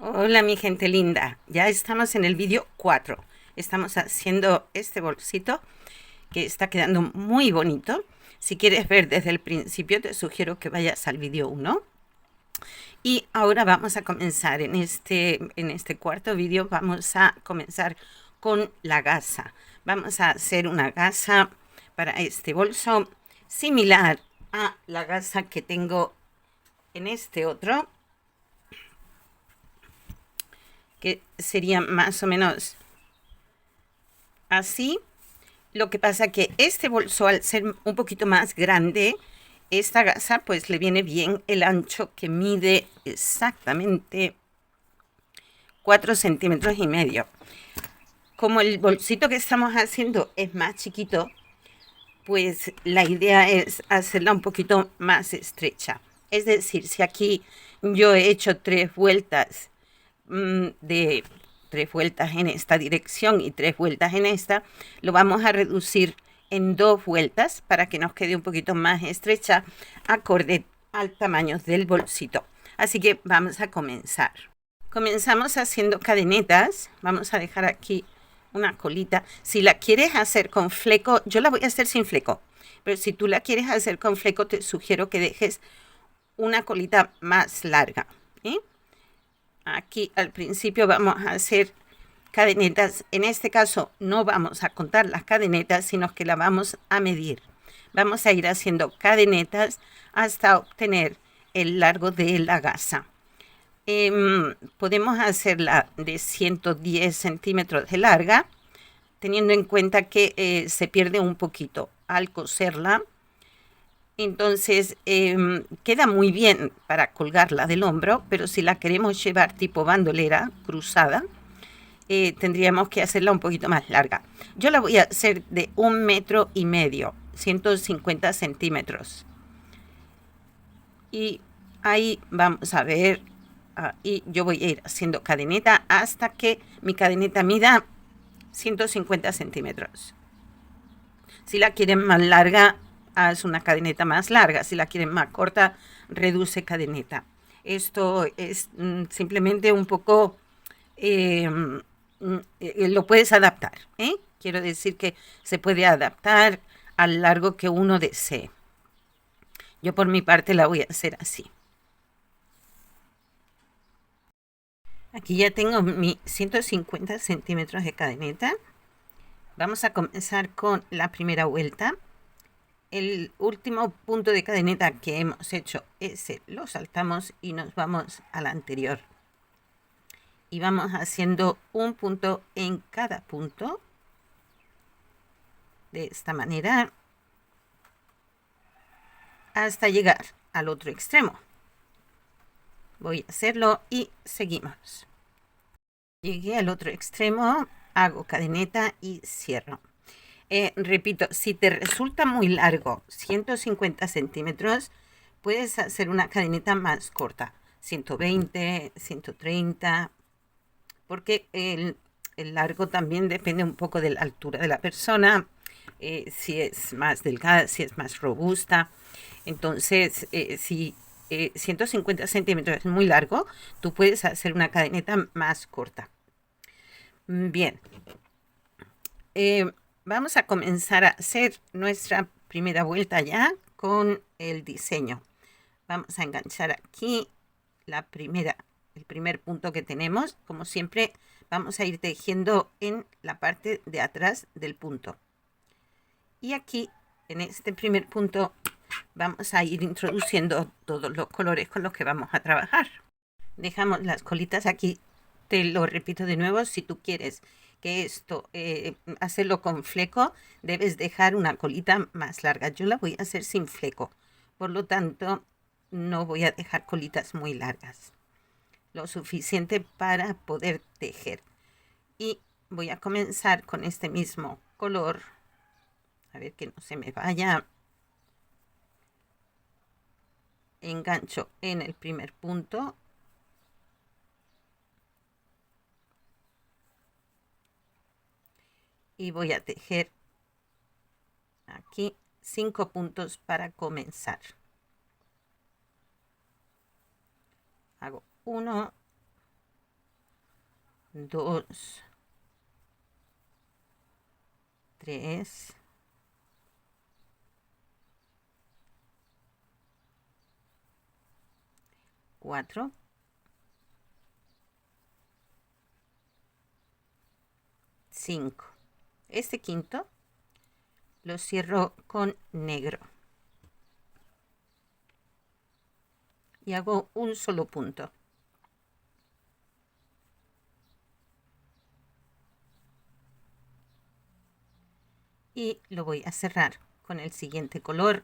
Hola mi gente linda, ya estamos en el vídeo 4. Estamos haciendo este bolsito que está quedando muy bonito. Si quieres ver desde el principio te sugiero que vayas al vídeo 1. Y ahora vamos a comenzar en este cuarto vídeo. Vamos a comenzar con la gasa. Vamos a hacer una gasa para este bolso similar a la gasa que tengo en este otro, que sería más o menos así. Lo que pasa que este bolso, al ser un poquito más grande, esta gasa pues le viene bien el ancho, que mide exactamente 4,5 centímetros. Como el bolsito que estamos haciendo es más chiquito, pues la idea es hacerla un poquito más estrecha. Es decir, si aquí yo he hecho 3 vueltas, de 3 vueltas en esta dirección y 3 vueltas en esta, lo vamos a reducir en 2 vueltas para que nos quede un poquito más estrecha, acorde al tamaño del bolsito. Así que vamos a comenzar. Comenzamos haciendo cadenetas. Vamos a dejar aquí una colita. Si la quieres hacer con fleco, yo la voy a hacer sin fleco, pero si tú la quieres hacer con fleco, te sugiero que dejes una colita más larga, ¿eh? Aquí al principio vamos a hacer cadenetas. En este caso no vamos a contar las cadenetas, sino que las vamos a medir. Vamos a ir haciendo cadenetas hasta obtener el largo de la gasa. Podemos hacerla de 110 centímetros de larga, teniendo en cuenta que se pierde un poquito al coserla. Entonces queda muy bien para colgarla del hombro, pero si la queremos llevar tipo bandolera cruzada, tendríamos que hacerla un poquito más larga. Yo la voy a hacer de 1,5 metros, 150 centímetros. Y ahí vamos a ver, y yo voy a ir haciendo cadeneta hasta que mi cadeneta mida 150 centímetros. Si la quieren más larga, haz una cadeneta más larga. Si la quieren más corta, reduce cadeneta. Esto es simplemente un poco, lo puedes adaptar, ¿eh? Quiero decir que se puede adaptar al largo que uno desee. Yo por mi parte la voy a hacer así. Aquí ya tengo mi 150 centímetros de cadeneta. Vamos a comenzar con la primera vuelta. El último punto de cadeneta que hemos hecho, ese lo saltamos y nos vamos al anterior. Y vamos haciendo un punto en cada punto, de esta manera, hasta llegar al otro extremo. Voy a hacerlo y seguimos. Llegué al otro extremo, hago cadeneta y cierro. Repito, si te resulta muy largo, 150 centímetros, puedes hacer una cadeneta más corta, 120, 130, porque el largo también depende un poco de la altura de la persona, si es más delgada, si es más robusta. Entonces, si 150 centímetros es muy largo, tú puedes hacer una cadeneta más corta. Bien, vamos a comenzar a hacer nuestra primera vuelta ya con el diseño. Vamos a enganchar aquí el primer punto que tenemos. Como siempre, vamos a ir tejiendo en la parte de atrás del punto. Y aquí, en este primer punto, vamos a ir introduciendo todos los colores con los que vamos a trabajar. Dejamos las colitas aquí. Te lo repito de nuevo, si tú quieres que esto, hacerlo con fleco, debes dejar una colita más larga. Yo la voy a hacer sin fleco, por lo tanto, no voy a dejar colitas muy largas, lo suficiente para poder tejer. Y voy a comenzar con este mismo color, a ver que no se me vaya. Engancho en el primer punto. Y voy a tejer aquí 5 puntos para comenzar. Hago 1, 2, 3, 4, 5. Este quinto lo cierro con negro y hago un solo punto. Y lo voy a cerrar con el siguiente color,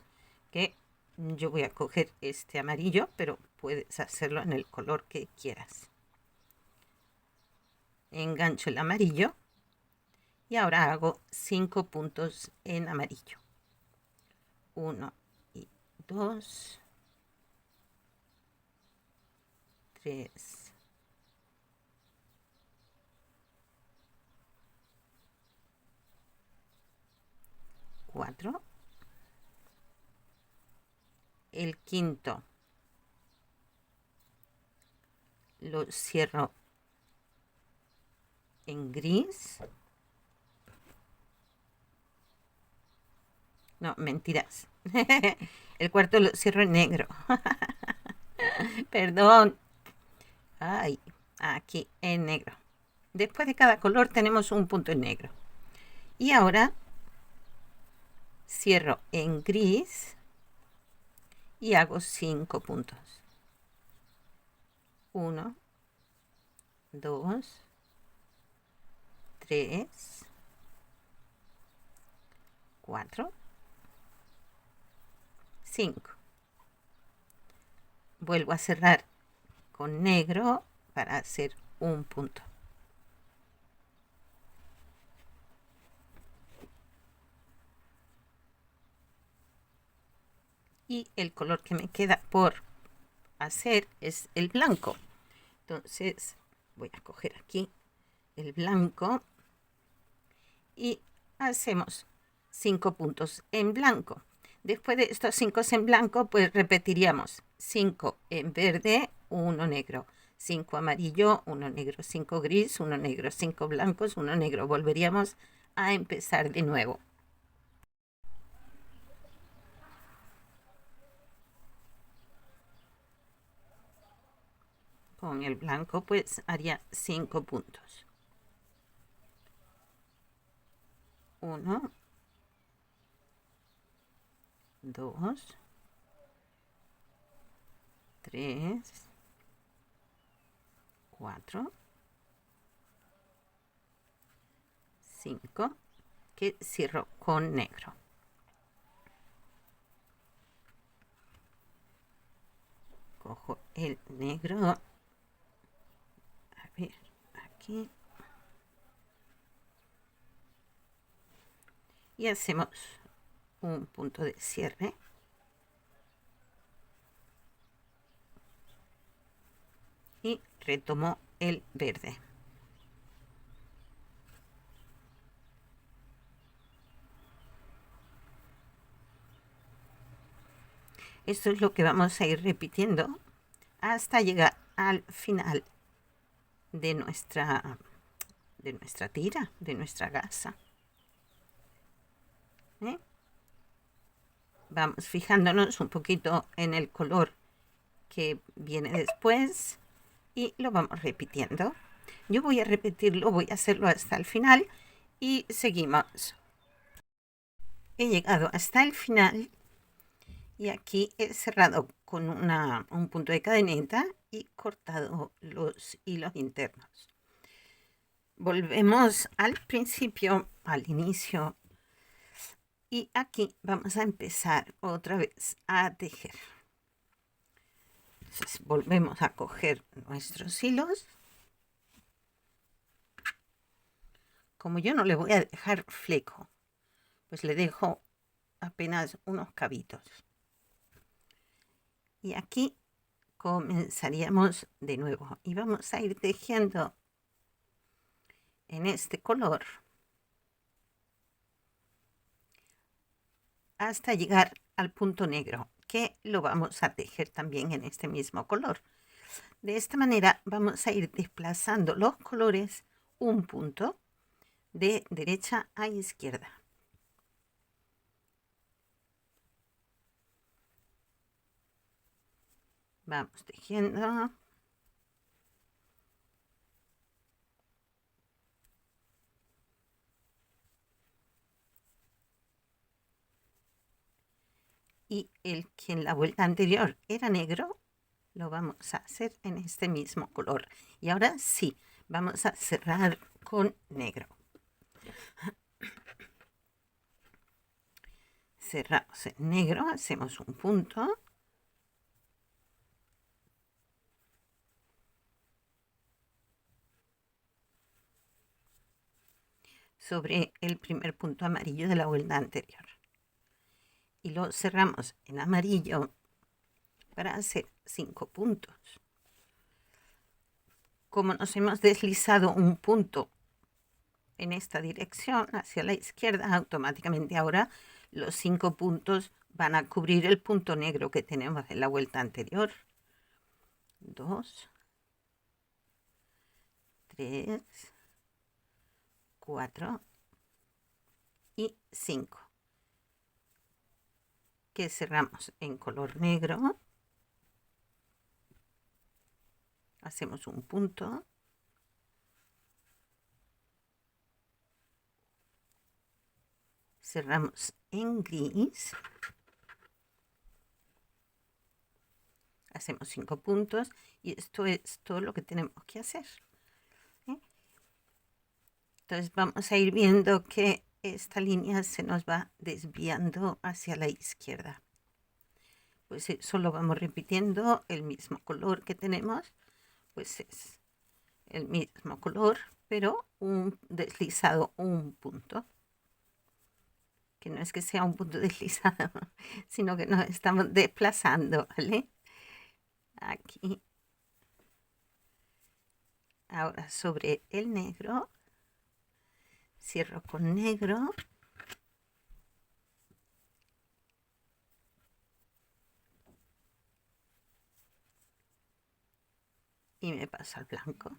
que yo voy a coger este amarillo, pero puedes hacerlo en el color que quieras. Engancho el amarillo y ahora hago 5 puntos en amarillo. 1 y 2, 3, 4. El quinto lo cierro en gris. No, mentiras. El cuarto lo cierro en negro. Perdón. Ay, aquí en negro. Después de cada color tenemos un punto en negro. Y ahora cierro en gris y hago 5 puntos. 1, 2, 3, 4, 5. Vuelvo a cerrar con negro para hacer un punto. Y el color que me queda por hacer es el blanco. Entonces voy a coger aquí el blanco y hacemos 5 puntos en blanco. Después de estos 5 en blanco, pues repetiríamos 5 en verde, 1 negro, 5 amarillo, 1 negro, 5 gris, 1 negro, 5 blancos, 1 negro. Volveríamos a empezar de nuevo. Con el blanco pues haría 5 puntos. 1, 2, 3, 4, 5, que cierro con negro. Cojo el negro. A ver, aquí. Y hacemos un punto de cierre. Y retomo el verde. Esto es lo que vamos a ir repitiendo hasta llegar al final de nuestra tira, de nuestra gasa. Vamos fijándonos un poquito en el color que viene después y lo vamos repitiendo. Yo voy a repetirlo, voy a hacerlo hasta el final y seguimos. He llegado hasta el final y aquí he cerrado con un punto de cadeneta y cortado los hilos internos. Volvemos al principio, al inicio, y aquí vamos a empezar otra vez a tejer. Entonces volvemos a coger nuestros hilos. Como yo no le voy a dejar fleco, pues le dejo apenas unos cabitos. Y aquí comenzaríamos de nuevo y vamos a ir tejiendo en este color hasta llegar al punto negro, que lo vamos a tejer también en este mismo color. De esta manera vamos a ir desplazando los colores un punto de derecha a izquierda. Vamos tejiendo. Y el que en la vuelta anterior era negro, lo vamos a hacer en este mismo color. Y ahora sí, vamos a cerrar con negro. Cerramos en negro, hacemos un punto. Sobre el primer punto amarillo de la vuelta anterior. Y lo cerramos en amarillo para hacer 5 puntos. Como nos hemos deslizado un punto en esta dirección hacia la izquierda, automáticamente ahora los 5 puntos van a cubrir el punto negro que tenemos en la vuelta anterior. 2, 3, 4 y 5. Que cerramos en color negro. Hacemos un punto. Cerramos en gris. Hacemos 5 puntos y esto es todo lo que tenemos que hacer. Entonces vamos a ir viendo que esta línea se nos va desviando hacia la izquierda. Pues eso lo vamos repitiendo, el mismo color que tenemos, pues es el mismo color, pero un deslizado un punto. Que no es que sea un punto deslizado, sino que nos estamos desplazando, ¿vale? Aquí. Ahora sobre el negro, cierro con negro. Y me paso al blanco.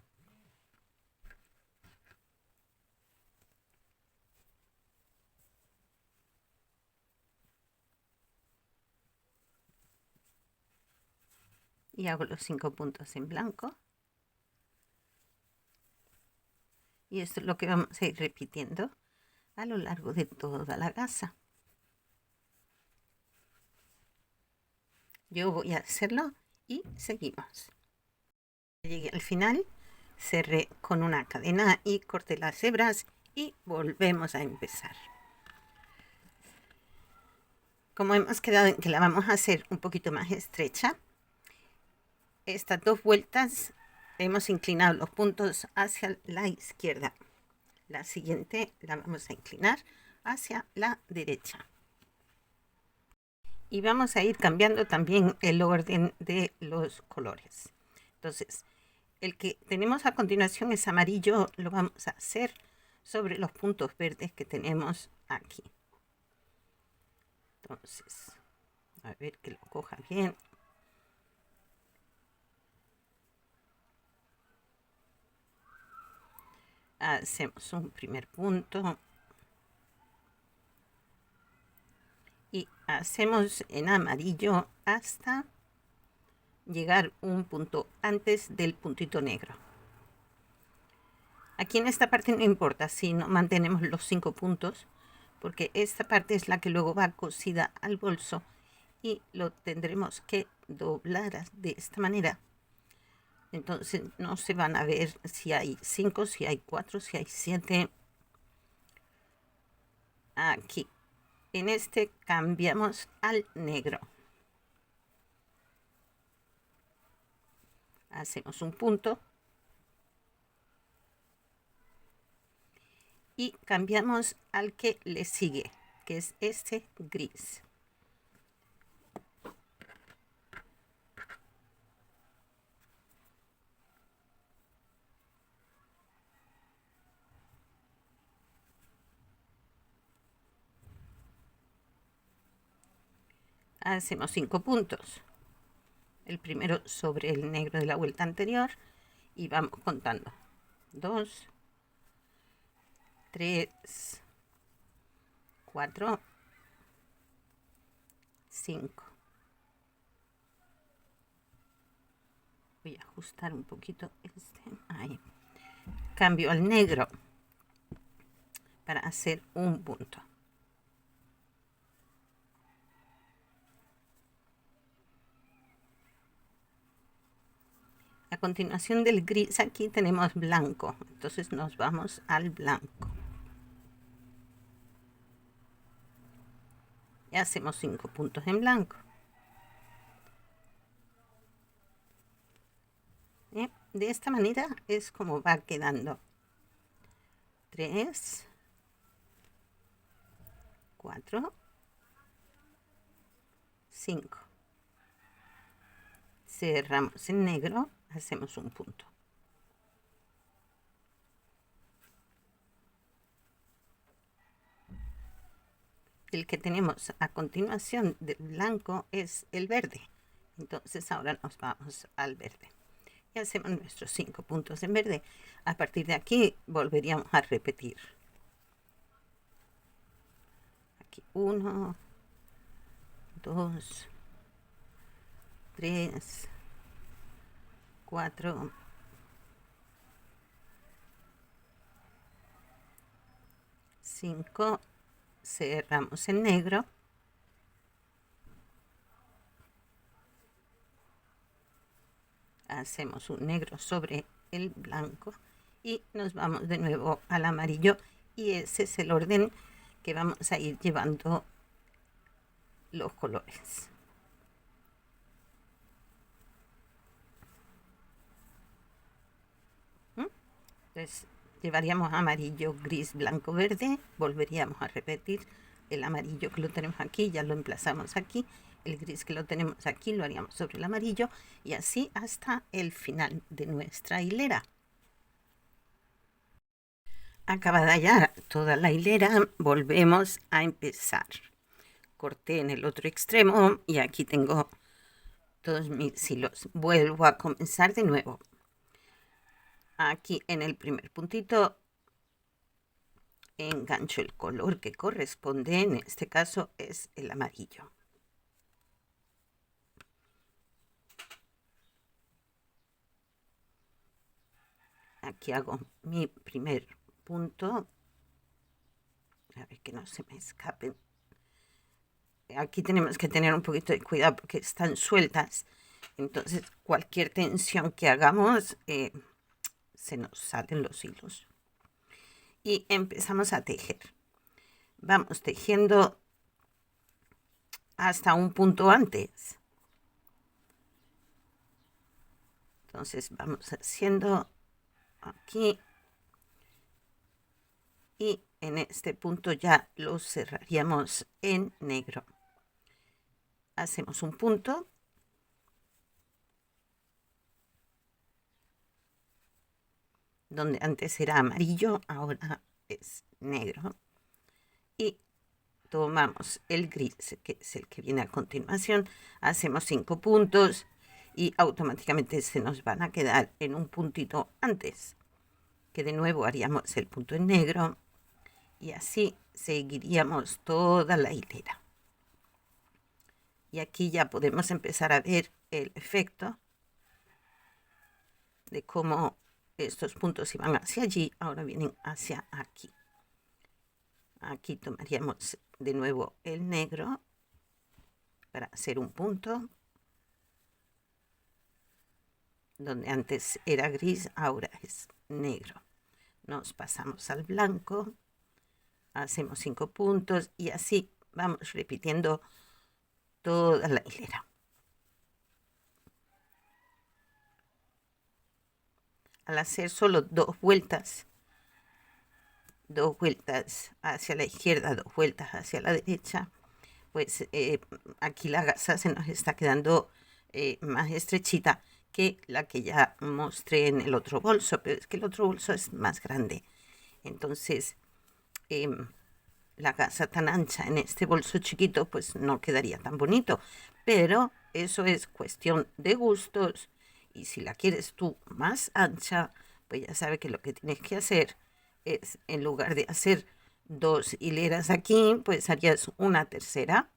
Y hago los 5 puntos en blanco. Y esto es lo que vamos a ir repitiendo a lo largo de toda la gasa. Yo voy a hacerlo y seguimos. Llegué al final, cerré con una cadena y corté las hebras y volvemos a empezar. Como hemos quedado en que la vamos a hacer un poquito más estrecha, estas 2 vueltas hemos inclinado los puntos hacia la izquierda. La siguiente la vamos a inclinar hacia la derecha. Y vamos a ir cambiando también el orden de los colores. Entonces, el que tenemos a continuación es amarillo, lo vamos a hacer sobre los puntos verdes que tenemos aquí. Entonces, a ver que lo coja bien. Hacemos un primer punto. Y hacemos en amarillo hasta llegar un punto antes del puntito negro. Aquí en esta parte no importa si no mantenemos los 5 puntos, porque esta parte es la que luego va cosida al bolso y lo tendremos que doblar de esta manera. Entonces no se van a ver si hay 5, si hay 4, si hay 7. Aquí, en este cambiamos al negro. Hacemos un punto. Y cambiamos al que le sigue, que es este gris. Hacemos 5 puntos. el primero sobre el negro de la vuelta anterior y vamos contando. 2, 3, 4, 5. Voy a ajustar un poquito ahí. Cambio al negro para hacer un punto. A continuación del gris aquí tenemos blanco, entonces nos vamos al blanco. Y hacemos 5 puntos en blanco. De esta manera es como va quedando. 3, 4, 5. Cerramos en negro, hacemos un punto. El que tenemos a continuación del blanco es el verde. Entonces ahora nos vamos al verde. Y hacemos nuestros 5 puntos en verde. A partir de aquí volveríamos a repetir. Aquí 1, 2, 3, 4, 5. Cerramos en negro. Hacemos un negro sobre el blanco y nos vamos de nuevo al amarillo, y ese es el orden que vamos a ir llevando los colores. Entonces llevaríamos amarillo, gris, blanco, verde, volveríamos a repetir el amarillo que lo tenemos aquí, ya lo emplazamos aquí, el gris que lo tenemos aquí lo haríamos sobre el amarillo, y así hasta el final de nuestra hilera. Acabada ya toda la hilera, volvemos a empezar. Corté en el otro extremo y aquí tengo todos mis hilos. Vuelvo a comenzar de nuevo. Aquí en el primer puntito engancho el color que corresponde, en este caso es el amarillo. Aquí hago mi primer punto, a ver que no se me escapen. Aquí tenemos que tener un poquito de cuidado porque están sueltas, entonces cualquier tensión que hagamos se nos salen los hilos. Y empezamos a tejer. Vamos tejiendo hasta un punto antes. Entonces vamos haciendo aquí, y en este punto ya lo cerraríamos en negro. Hacemos un punto, donde antes era amarillo, ahora es negro, y tomamos el gris, que es el que viene a continuación, hacemos 5 puntos y automáticamente se nos van a quedar en un puntito antes, que de nuevo haríamos el punto en negro, y así seguiríamos toda la hilera. Y aquí ya podemos empezar a ver el efecto de cómo estos puntos iban hacia allí, ahora vienen hacia aquí. Aquí tomaríamos de nuevo el negro para hacer un punto. Donde antes era gris, ahora es negro. Nos pasamos al blanco, hacemos 5 puntos y así vamos repitiendo toda la hilera. Al hacer solo 2 vueltas hacia la izquierda, 2 vueltas hacia la derecha, pues aquí la gasa se nos está quedando más estrechita que la que ya mostré en el otro bolso, pero es que el otro bolso es más grande. Entonces la gasa tan ancha en este bolso chiquito pues no quedaría tan bonito, pero eso es cuestión de gustos. Y si la quieres tú más ancha, pues ya sabes que lo que tienes que hacer es, en lugar de hacer 2 hileras aquí, pues harías una tercera.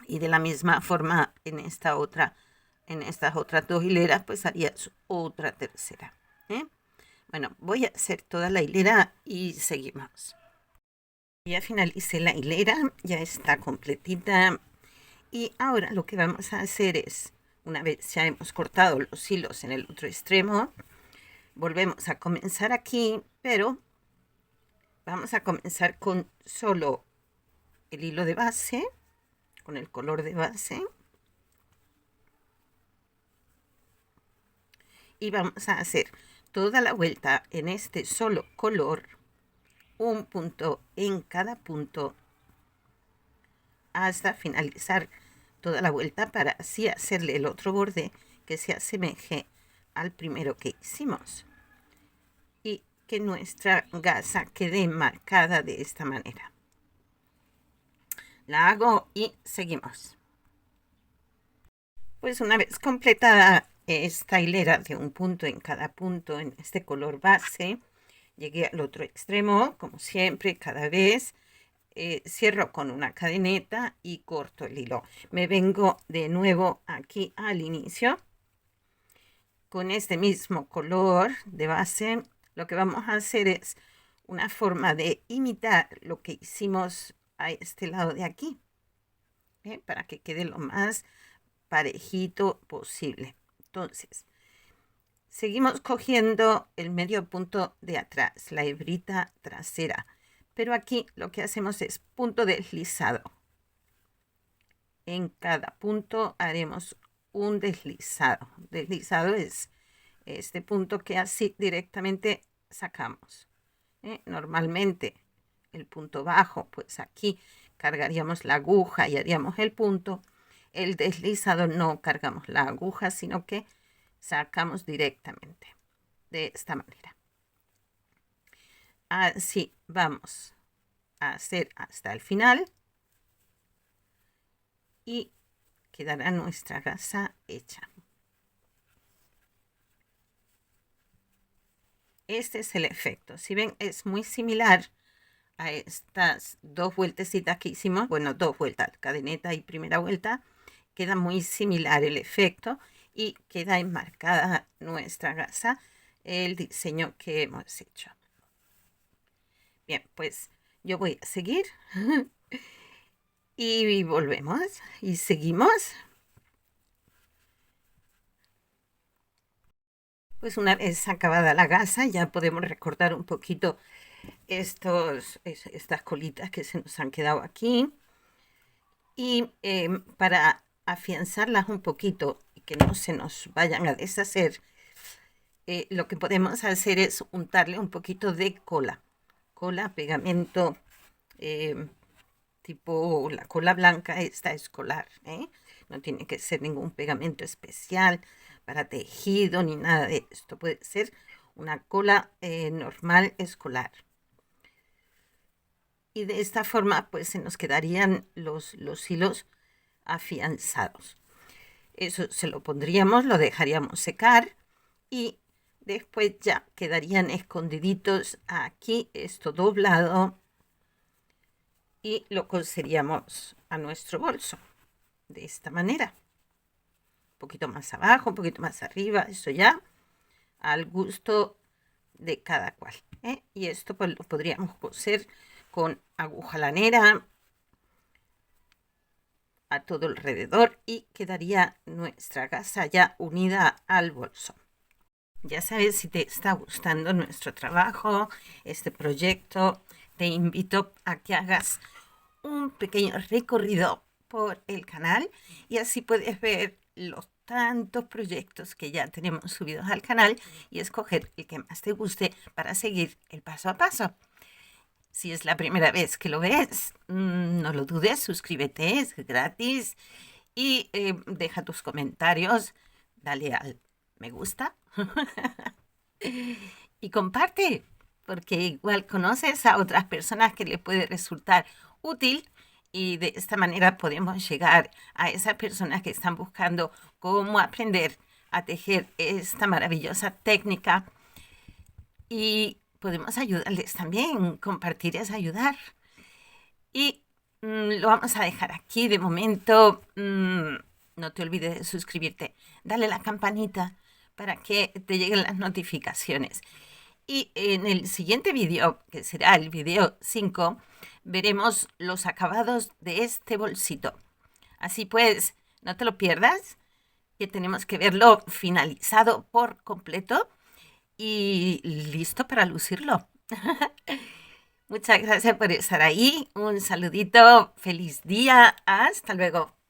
Y de la misma forma en estas otras 2 hileras, pues harías otra tercera. ¿Eh? Bueno, voy a hacer toda la hilera y seguimos. Ya finalicé la hilera, ya está completita. Y ahora lo que vamos a hacer es, una vez ya hemos cortado los hilos en el otro extremo, volvemos a comenzar aquí, pero vamos a comenzar con solo el hilo de base, con el color de base. Y vamos a hacer toda la vuelta en este solo color, un punto en cada punto, hasta finalizar toda la vuelta para así hacerle el otro borde que se asemeje al primero que hicimos y que nuestra gasa quede marcada de esta manera. La hago y seguimos. Pues una vez completada esta hilera de un punto en cada punto en este color base, llegué al otro extremo, como siempre, cada vez cierro con una cadeneta y corto el hilo. Me vengo de nuevo aquí al inicio con este mismo color de base. Lo que vamos a hacer es una forma de imitar lo que hicimos a este lado de aquí, para que quede lo más parejito posible. Entonces, seguimos cogiendo el medio punto de atrás, la hebrita trasera, pero aquí lo que hacemos es punto deslizado. En cada punto haremos un deslizado. Deslizado es este punto que así directamente sacamos. Normalmente el punto bajo, pues aquí cargaríamos la aguja y haríamos el punto. El deslizado no cargamos la aguja, sino que sacamos directamente de esta manera. Así vamos a hacer hasta el final y quedará nuestra gasa hecha. Este es el efecto. Si ven, es muy similar a estas 2 vueltecitas que hicimos. Bueno, 2 vueltas, cadeneta y primera vuelta. Queda muy similar el efecto y queda enmarcada nuestra gasa, el diseño que hemos hecho. Bien, pues yo voy a seguir y volvemos y seguimos. Pues una vez acabada la gasa ya podemos recortar un poquito estas colitas que se nos han quedado aquí. Y para afianzarlas un poquito y que no se nos vayan a deshacer, lo que podemos hacer es untarle un poquito de cola, pegamento, tipo la cola blanca esta escolar, no tiene que ser ningún pegamento especial para tejido ni nada de esto, puede ser una cola normal escolar. Y de esta forma pues se nos quedarían los hilos afianzados. Eso se lo pondríamos, lo dejaríamos secar y después ya quedarían escondiditos aquí, esto doblado, y lo coseríamos a nuestro bolso de esta manera. Un poquito más abajo, un poquito más arriba, eso ya al gusto de cada cual. Y esto pues lo podríamos coser con aguja lanera a todo alrededor y quedaría nuestra gasa ya unida al bolso. Ya sabes, si te está gustando nuestro trabajo, este proyecto, te invito a que hagas un pequeño recorrido por el canal y así puedes ver los tantos proyectos que ya tenemos subidos al canal y escoger el que más te guste para seguir el paso a paso. Si es la primera vez que lo ves, no lo dudes, suscríbete, es gratis y deja tus comentarios, dale al me gusta y comparte, porque igual conoces a otras personas que les puede resultar útil y de esta manera podemos llegar a esas personas que están buscando cómo aprender a tejer esta maravillosa técnica y podemos ayudarles también. Compartir es ayudar. Y lo vamos a dejar aquí de momento. No te olvides de suscribirte. Dale la campanita para que te lleguen las notificaciones. Y en el siguiente vídeo, que será el vídeo 5, veremos los acabados de este bolsito. Así pues, no te lo pierdas, que tenemos que verlo finalizado por completo y listo para lucirlo. Muchas gracias por estar ahí. Un saludito. Feliz día. Hasta luego.